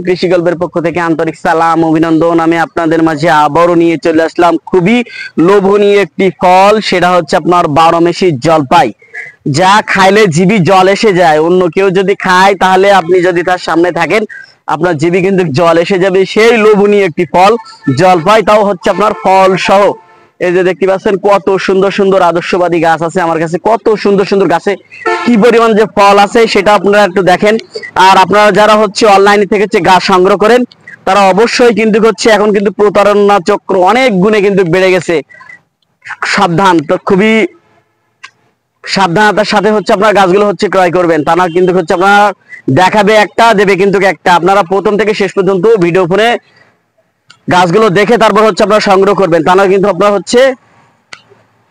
কৃষি গল্পের পক্ষ থেকে আন্তরিক সালাম অভিনন্দন। আমি আপনাদের মাঝে আবারও নিয়ে চলে আসলাম খুবই লোভনীয় একটি ফল, সেটা হচ্ছে আপনার 12 মাসি জলপাই, যা খাইলে জিভে জল এসে যায়। অন্য কেউ যদি খায় তাহলে আপনি যদি তার সামনে থাকেন আপনার জিভে কিন্তু জল এসে যাবে। সেই লোভনীয় একটি ফল জলপাই, তাও হচ্ছে আপনার ফল সহ। এই যে দেখতে পাচ্ছেন কত সুন্দর সুন্দর আদর্শবাদী গাছ আছে আমার কাছে, কত সুন্দর সুন্দর গাছে কি পরিমাণ যে ফল আছে সেটা আপনারা একটু দেখেন। আর আপনারা যারা হচ্ছে অনলাইনে থেকে গাছ সংগ্রহ করেন তারা অবশ্যই কিন্তু হচ্ছে এখন কিন্তু প্রতারণা চক্র অনেক গুণে কিন্তু বেড়ে গেছে। সাবধান, তো খুবই সাবধানতার সাথে হচ্ছে আপনার গাছগুলো হচ্ছে ক্রয় করবেন। তা না কিন্তু হচ্ছে আপনার দেখাবে একটা, দেবে কিন্তু একটা। আপনারা প্রথম থেকে শেষ পর্যন্ত ভিডিও ফোনে গাছগুলো দেখে তারপর হচ্ছে আপনারা সংগ্রহ করবেন, তা না কিন্তু আপনারা হচ্ছে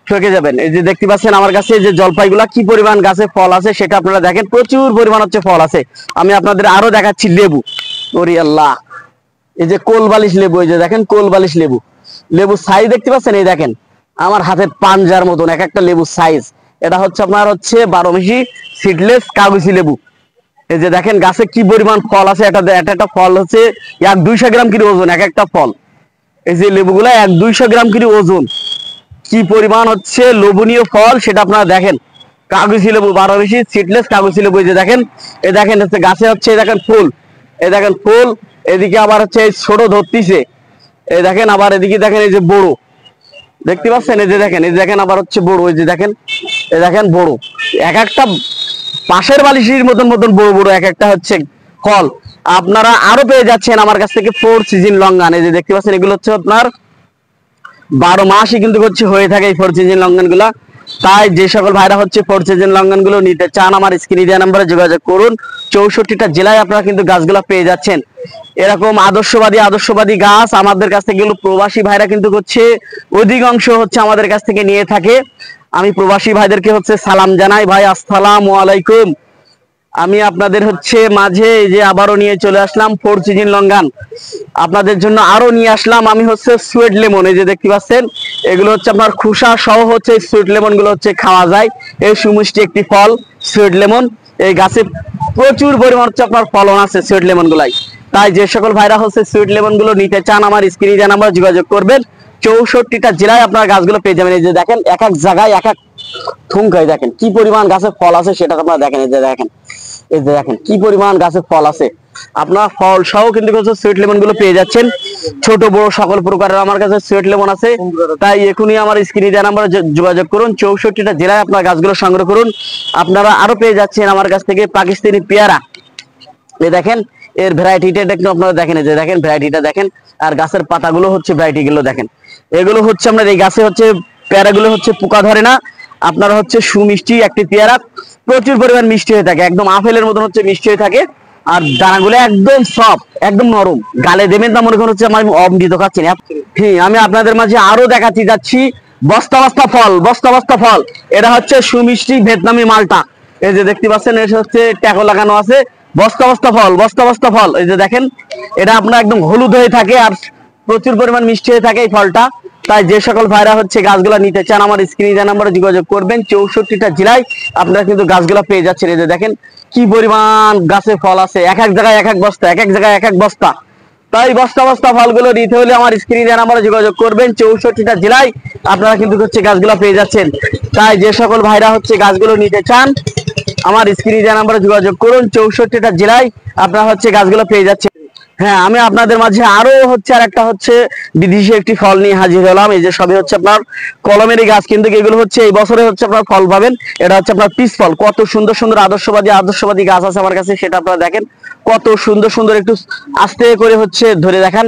ঠকে যাবেন। এই যে দেখতে পাচ্ছেন আমার কাছে যে জলপাইগুলা কি পরিমাণ গাছে ফল আছে সেটা আপনারা দেখেন, প্রচুর পরিমাণ হচ্ছে ফল আছে। আমি আপনাদের আরো দেখাচ্ছি লেবু। ওরে আল্লাহ, এই যে কোল বালিশ লেবু, এই যে দেখেন কোল বালিশ লেবু। লেবু সাইজ দেখতে পাচ্ছেন, এই দেখেন আমার হাতের পাঞ্জার মতন এক একটা লেবু সাইজ। এটা হচ্ছে আপনার হচ্ছে 12 মাসি সিডলেস কাগজি লেবু। এই যে দেখেন গাছে কি পরিমাণ ফল আছে। একটা ফল হচ্ছে 100-200 গ্রাম করে ওজন এক একটা ফল। এই যে লেবুগুলা 100-200 গ্রাম করে ওজন, কি পরিমাণ হচ্ছে লোভনীয় ফল সেটা আপনারা দেখেন। কাগজি লেবু, 12 মাসি সিডলেস কাগজি লেবু। এই যে দেখেন, এই দেখেন হচ্ছে গাছে হচ্ছে এই দেখেন ফুল, এই দেখেন ফুল। এদিকে আবার হচ্ছে ছোট ধরতিছে, এই দেখেন। আবার এদিকে দেখেন এই যে বড়, দেখতে পাচ্ছেন, এই যে দেখেন, এই দেখেন আবার হচ্ছে বড়, এই যে দেখেন, এই দেখেন বড় এক একটা পাশের বালিশের মতন মতন বড় বড় এক একটা হচ্ছে ফল। আপনারা আরো পেয়ে যাচ্ছেন আমার কাছ থেকে 4 সিজন লঙ্ঘন। এই যে দেখতে পাচ্ছেন এগুলো হচ্ছে আপনার 12 মাসই কিন্তু হচ্ছে হয়ে থাকে এই 4 সিজন লঙ্ঘন গুলা। তাই যে সকল ভাইরা হচ্ছে 4 সিজন লঙ্ঘন গুলো নিতে চান আমার স্ক্রিনে দেওয়া নম্বরে যোগাযোগ করুন। 64টা জেলায় আপনারা কিন্তু গাছগুলা পেয়ে যাচ্ছেন। এরকম আদর্শবাদী গাছ আমাদের কাছ থেকে প্রবাসী ভাইরা কিন্তু হচ্ছে অধিকাংশ হচ্ছে আমাদের কাছ থেকে নিয়ে থাকে। আমি প্রবাসী ভাইদেরকে হচ্ছে সালাম জানাই, ভাই আসসালামু আলাইকুম। আমি আপনাদের হচ্ছে মাঝে এই যে আবারও নিয়ে চলে আসলাম 4 সিজন লঙ্ঘন। আপনাদের জন্য আরো নিয়ে আসলাম আমি হচ্ছে সুইট লেমন। এই যে দেখতে পাচ্ছেন এগুলো হচ্ছে আপনার খোসা সহ হচ্ছে সুইট লেমন গুলো হচ্ছে খাওয়া যায়। এই সুমিষ্টি একটি ফল সুইট লেমন। এই গাছে প্রচুর পরিমাণ হচ্ছে আপনার ফলন আছে সুইট লেমন গুলাই। তাই যে সকল ভাইরা হচ্ছে সুইট লেমন গুলো নিতে চান আমার স্ক্রিনে দেওয়া নাম্বারে যোগাযোগ করবেন। 64টা জেলায় আপনার গাছগুলো পেয়ে যাবেন। এই যে দেখেন এক এক জায়গায় এক এক থুমকাই, দেখেন কি পরিমাণ গাছে ফল আছে সেটা আপনারা দেখেন। এই যে দেখেন, এই যে দেখেন কি পরিমাণ গাছে ফল আছে। আপনার ফল সহ কিন্তু সুইট লেমন গুলো পেয়ে যাচ্ছেন, ছোট বড় সকল প্রকারের আমার কাছে সুইট লেমন আছে। তাই এখনই আমার স্ক্রিনে দেওয়া নাম্বারে যোগাযোগ করুন। 64টা জেলায় আপনার গাছগুলো সংগ্রহ করুন। আপনারা আরো পেয়ে যাচ্ছেন আমার কাছ থেকে পাকিস্তানি পেয়ারা। এই দেখেন এর ভ্যারাইটিটা একটু আপনারা দেখেন, এই যে দেখেন ভ্যারাইটিটা দেখেন। আর গাছের পাতাগুলো হচ্ছে ভ্যারাইটি গুলো দেখেন। এগুলো হচ্ছে আপনার এই গাছে হচ্ছে পেয়ারাগুলো হচ্ছে পোকা ধরে না। আপনারা হচ্ছে সুমিষ্টি একটি পেয়ারা, প্রচুর পরিমাণ মিষ্টি হয়ে থাকে, একদম আপেলের মতন হচ্ছে মিষ্টি হয়ে থাকে। আর দানাগুলো একদম সফট, একদম নরম, গালে দেবেন না মনে করেন হচ্ছে আমি অমৃত খাচ্ছি। হ্যাঁ, আমি আপনাদের মাঝে আরো দেখাচ্ছি যাচ্ছি বস্তা বস্তা ফল, বস্তা বস্তা ফল। এটা হচ্ছে সুমিষ্টি ভিয়েতনামি মালটা। এই যে দেখতে পাচ্ছেন এটা হচ্ছে ট্যাকো লাগানো আছে, বস্তা বস্তা ফল, বস্তা বস্তা ফল। এই যে দেখেন এটা আপনার একদম হলুদ হয়ে থাকে আর প্রচুর পরিমাণ মিষ্টি হয়ে থাকে এই ফলটা। তাই যে সকল ভাইরা হচ্ছে গাছগুলা নিতে চান আমার স্ক্রিনে দেওয়া নম্বরে যোগাযোগ করবেন। 64টা জেলায় আপনারা কিন্তু গাছগুলা পেয়ে যাচ্ছেন। এই যে দেখেন কি পরিমাণ গাছে ফল আছে, এক এক জায়গায় এক এক বস্তা, এক এক জায়গায় এক এক বস্তা। তাই বস্তা বস্তা ফলগুলো নিতে হলে আমার স্ক্রিনে দেওয়া নম্বরে যোগাযোগ করবেন। 64টা জেলায় আপনারা কিন্তু হচ্ছে গাছগুলা পেয়ে যাচ্ছেন। তাই যে সকল ভাইরা হচ্ছে গাছগুলো নিতে চান আমার স্ক্রিনে দেওয়া নম্বরে যোগাযোগ করুন। 64টা জেলায় আপনারা হচ্ছে গাছগুলো পেয়ে যাচ্ছেন। হ্যাঁ, আমি আপনাদের মাঝে আরো হচ্ছে আর একটা হচ্ছে বিদেশি একটি ফল নিয়ে হাজির হলাম। এই যে সবই হচ্ছে আপনার কলমেরই গাছ, কিন্তু এগুলো হচ্ছে এই বছরে হচ্ছে আপনার ফল পাবেন। এটা হচ্ছে আপনার পিস ফল। কত সুন্দর সুন্দর আদর্শবাদী গাছ আছে আমার কাছে সেটা আপনারা দেখেন। কত সুন্দর সুন্দর, একটু আস্তে করে হচ্ছে ধরে দেখান,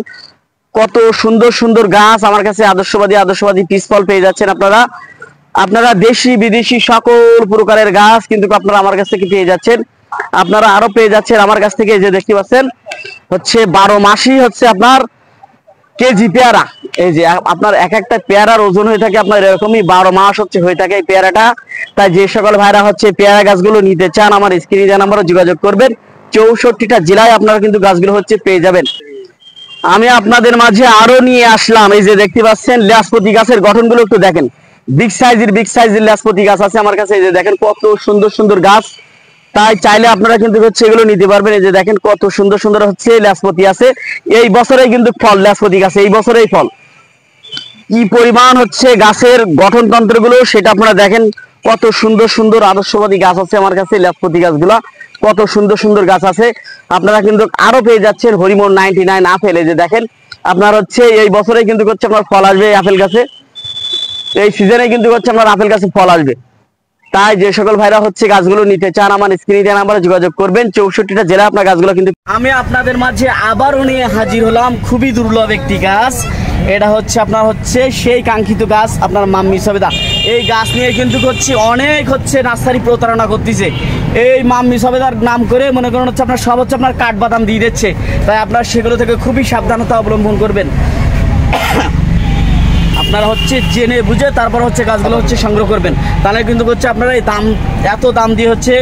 কত সুন্দর সুন্দর গাছ আমার কাছে আদর্শবাদী পিস ফল পেয়ে যাচ্ছেন আপনারা। আপনারা দেশি বিদেশি সকল প্রকারের গাছ কিন্তু আপনারা আমার কাছ থেকে পেয়ে যাচ্ছেন। আপনারা আরো পেয়ে যাচ্ছেন আমার কাছ থেকে। যে দেখতে পাচ্ছেন হচ্ছে 12 মাসই হচ্ছে আপনার কেজি পেয়ারা। এই যে আপনার এক একটা পেয়ারার ওজন হয়ে থাকে আপনার এরকমই 12 মাস হচ্ছে হয়ে থাকে এই পেয়ারাটা। তাই যে সকল ভাইরা হচ্ছে পেয়ারা গাছগুলো নিতে চান আমার স্ক্রিনে দেওয়া নম্বরে যোগাযোগ করবেন। 64টা জেলায় আপনারা কিন্তু গাছগুলো হচ্ছে পেয়ে যাবেন। আমি আপনাদের মাঝে আরো নিয়ে আসলাম, এই যে দেখতে পাচ্ছেন ল্যাসপতি গাছের গঠনগুলো একটু দেখেন। বিগ সাইজের ল্যাসপতি গাছ আছে আমার কাছে। এই যে দেখেন কত সুন্দর সুন্দর গাছ, তাই চাইলে আপনারা কিন্তু হচ্ছে এগুলো নিতে পারবেন। এই যে দেখেন কত সুন্দর সুন্দর হচ্ছে লেসপতি আছে, এই বছরেই কিন্তু ফল, লেসপতি গাছে এই বছরেই ফল। কি পরিমাণ হচ্ছে গাছের গঠনতন্ত্র গুলো সেটা আপনারা দেখেন, কত সুন্দর সুন্দর আদর্শবাদী গাছ আছে আমার কাছে, লেসপতি গাছগুলা কত সুন্দর সুন্দর গাছ আছে। আপনারা কিন্তু আরো পেয়ে যাচ্ছেন হরিমন 99 আপেল। এই যে দেখেন আপনার হচ্ছে এই বছরে কিন্তু হচ্ছে আপনার ফল আসবে এই আপেল গাছে, এই সিজনে কিন্তু হচ্ছে আপনার আপেল গাছে ফল আসবে। তাই যে সকল ভাইরা হচ্ছে গাছগুলো নিতে চান আমার স্ক্রিনে দেওয়া নাম্বারে যোগাযোগ করবেন। 64টা জেলা আপনার গাছগুলো কিন্তু আমি আপনাদের মাঝে আবারও নিয়ে হাজির হলাম। খুবই দুর্লভ একটি গাছ, এটা হচ্ছে আপনার হচ্ছে সেই কাঙ্ক্ষিত গাছ আপনার মাম্মি সবেদা। এই গাছ নিয়ে কিন্তু হচ্ছে অনেক হচ্ছে নার্সারি প্রতারণা করতেছে, এই মাম্মি সবেদার নাম করে মনে করেন হচ্ছে আপনার সব হচ্ছে আপনার কাঠবাদাম দিয়ে দিচ্ছে। তাই আপনার সেগুলো থেকে খুবই সাবধানতা অবলম্বন করবেন। আপনারা হচ্ছে জেনে বুঝে তারপর হচ্ছে গাছগুলো হচ্ছে সংগ্রহ করবেন, তাহলে কিন্তু হচ্ছে আপনারা এই দাম এত দাম দিয়ে হচ্ছে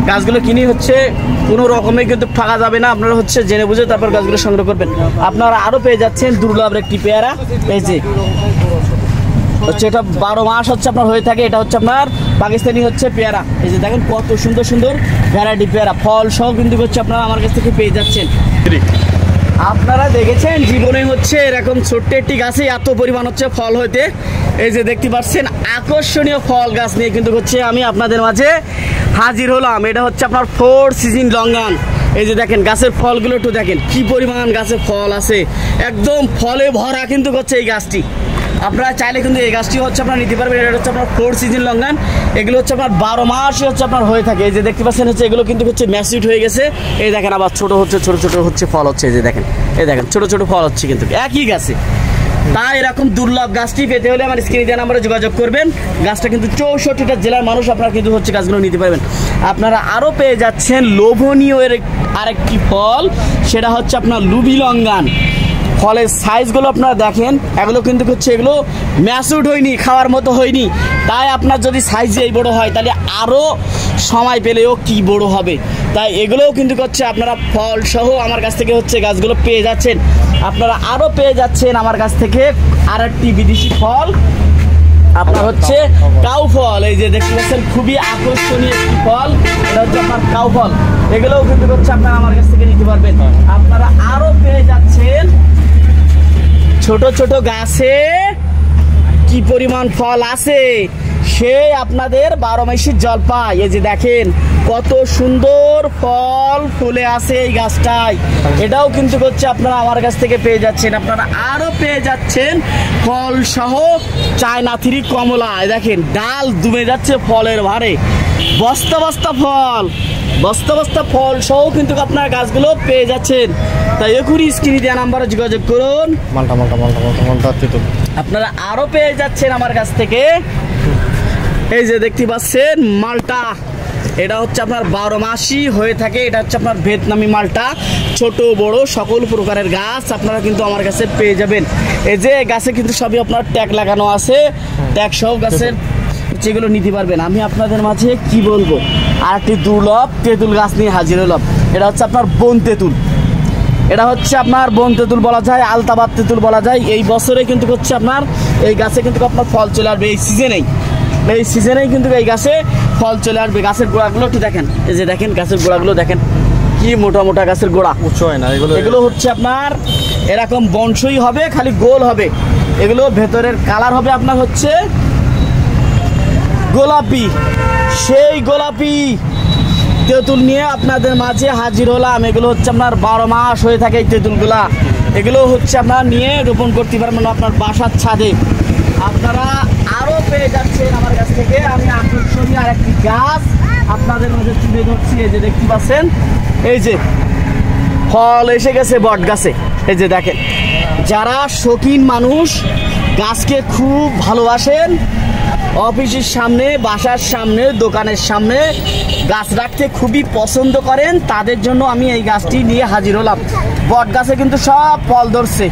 গাছগুলো কিনে হচ্ছে কোনো রকমে কিন্তু ঠকা যাবে না। আপনারা হচ্ছে জেনে বুঝে তারপর গাছগুলো সংগ্রহ করবেন। আপনারা আরও পেয়ে যাচ্ছেন দুর্লভ একটি পেয়ারা, এই যে হচ্ছে এটা 12 মাস হচ্ছে আপনার হয়ে থাকে, এটা হচ্ছে আপনার পাকিস্তানি হচ্ছে পেয়ারা। এই যে দেখেন কত সুন্দর সুন্দর ভ্যারাইটি পেয়ারা, ফল সহ কিন্তু হচ্ছে আপনারা আমার কাছ থেকে পেয়ে যাচ্ছেন। আপনারা দেখেছেন জীবনে হচ্ছে এরকম ছোট্ট একটি গাছে এত পরিমাণ হচ্ছে ফল হইতে। এই যে দেখতে পাচ্ছেন আকর্ষণীয় ফল গাছ নিয়ে কিন্তু হচ্ছে আমি আপনাদের মাঝে হাজির হলাম। এটা হচ্ছে আপনার 4 সিজন লঙ্গান। এই যে দেখেন গাছের ফলগুলো একটু দেখেন কি পরিমাণ গাছে ফল আছে, একদম ফলে ভরা কিন্তু হচ্ছে এই গাছটি। আপনারা চাইলে কিন্তু এই গাছটি হচ্ছে আপনারা নিতে পারবেন। এটা হচ্ছে আপনার 4 সিজন লঙ্গান, এগুলো হচ্ছে আপনার 12 মাসই হচ্ছে আপনার হয়ে থাকে। এই যে দেখতে পাচ্ছেন হচ্ছে এগুলো কিন্তু হচ্ছে ম্যাচিউড হয়ে গেছে। এই দেখেন আবার ছোট হচ্ছে, ছোট ছোট হচ্ছে ফল হচ্ছে। এই যে দেখেন, এই দেখেন ছোট ছোট ফল হচ্ছে কিন্তু একই গাছে। তাই এরকম দুর্লভ গাছটি পেতে হলে আমার স্ক্রিনে দেওয়া নাম্বারে যোগাযোগ করবেন। গাছটা কিন্তু 64টা জেলার মানুষ আপনারা কিন্তু হচ্ছে গাছগুলো নিতে পারবেন। আপনারা আরও পেয়ে যাচ্ছেন লোভনীয় এর আরেকটি ফল, সেটা হচ্ছে আপনার লুবি লঙ্গান। ফলের সাইজগুলো আপনারা দেখেন, এগুলো কিন্তু হচ্ছে এগুলো ম্যাচিউড হয়নি, খাওয়ার মতো হয়নি। তাই আপনার যদি সাইজ এই বড় হয় তাহলে আরও সময় পেলেও কি বড় হবে। তাই এগুলোও কিন্তু হচ্ছে আপনারা ফল সহ আমার কাছ থেকে হচ্ছে গাছগুলো পেয়ে যাচ্ছেন। আপনারা আরও পেয়ে যাচ্ছেন আমার কাছ থেকে আরেকটি বিদেশি ফল, আপনার হচ্ছে কাউ ফল। এই যে দেখতে পাচ্ছেন খুবই আকর্ষণীয় একটি ফল, এটা হচ্ছে আপনার কাউ ফল। এগুলোও কিন্তু হচ্ছে আপনারা আমার কাছ থেকে নিতে পারবেন। আপনারা আরও পেয়ে যাচ্ছেন ছোট ছোট গাছে কি পরিমাণ ফল আছে, সেই আপনাদের 12 মাসের জলপাই। এই যে দেখেন কত সুন্দর ফল ফুলে আছে এই গাছটায়, এটাও কিন্তু হচ্ছে আপনারা আমার কাছ থেকে পেয়ে যাচ্ছেন। আপনারা আরো পেয়ে যাচ্ছেন ফল সহ চায়না থ্রি কমলা। দেখেন ডাল দুমে যাচ্ছে ফলের ভারে, বস্তা বস্তা ফল, বস্তা বস্তা ফল সহ কিন্তু আপনার গাছগুলো পেয়ে যাচ্ছেন। তাই এখনই স্ক্রিনে দেওয়া নাম্বারে যোগাযোগ করুন। আপনারা আরো পেয়ে যাচ্ছেন আমার কাছ থেকে এই যে দেখতে পাচ্ছেন মালটা, এটা হচ্ছে আপনার 12 মাসই হয়ে থাকে। এটা হচ্ছে আপনার ভিয়েতনামি মালটা, ছোট বড় সকল প্রকারের গাছ আপনারা কিন্তু আমার কাছে পেয়ে যাবেন। এই যে গাছে কিন্তু সবই আপনার ট্যাগ লাগানো আছে, ট্যাগ সহ গাছের যেগুলো নিতে পারবেন। আমি আপনাদের মাঝে কি বলবো, আর একটি দুর্লভ তেঁতুল গাছ নিয়ে হাজির হলাম। এটা হচ্ছে আপনার বন তেঁতুল, এটা হচ্ছে আপনার বন তেঁতুল বলা যায়, আলতাবাদ তেঁতুল বলা যায়। এই বছরে কিন্তু হচ্ছে আপনার এই গাছে কিন্তু আপনার ফল চলে আসবে, এই সিজনেই, এই সিজনেই কিন্তু এই গাছে ফল চলে আসবে। গাছের গোড়াগুলো একটু দেখেন, এই যে দেখেন গাছের গোড়াগুলো দেখেন কি মোটা মোটা গাছের গোড়া, উঁচু হয় না এগুলো। এগুলো হচ্ছে আপনার এরকম বংশই হবে, খালি গোল হবে। এগুলো ভেতরের কালার হবে আপনার হচ্ছে গোলাপি, সেই গোলাপি তেঁতুল নিয়ে আপনাদের মাঝে হাজির হলাম। এগুলো হচ্ছে আপনার 12 মাস হয়ে থাকে এই তেঁতুলগুলা। এগুলো হচ্ছে আপনার নিয়ে রোপণ করতে পারবেন আপনার বাসার ছাদে। আপনারা আরও পেয়ে যাচ্ছেন আমার কাছ থেকে আমি আকর্ষণীয় আরেকটি গাছ আপনাদের মাঝে তুলে ধরছি। এই যে দেখতে পাচ্ছেন, এই যে ফল এসে গেছে বট গাছে। এই যে দেখেন, যারা শৌখিন মানুষ গাছকে খুব ভালোবাসেন, অফিসের সামনে, বাসার সামনে, দোকানের সামনে গাছ রাখতে খুবই পছন্দ করেন, তাদের জন্য আমি এই গাছটি নিয়ে হাজির হলাম। বট গাছে কিন্তু সব ফল ধরছে।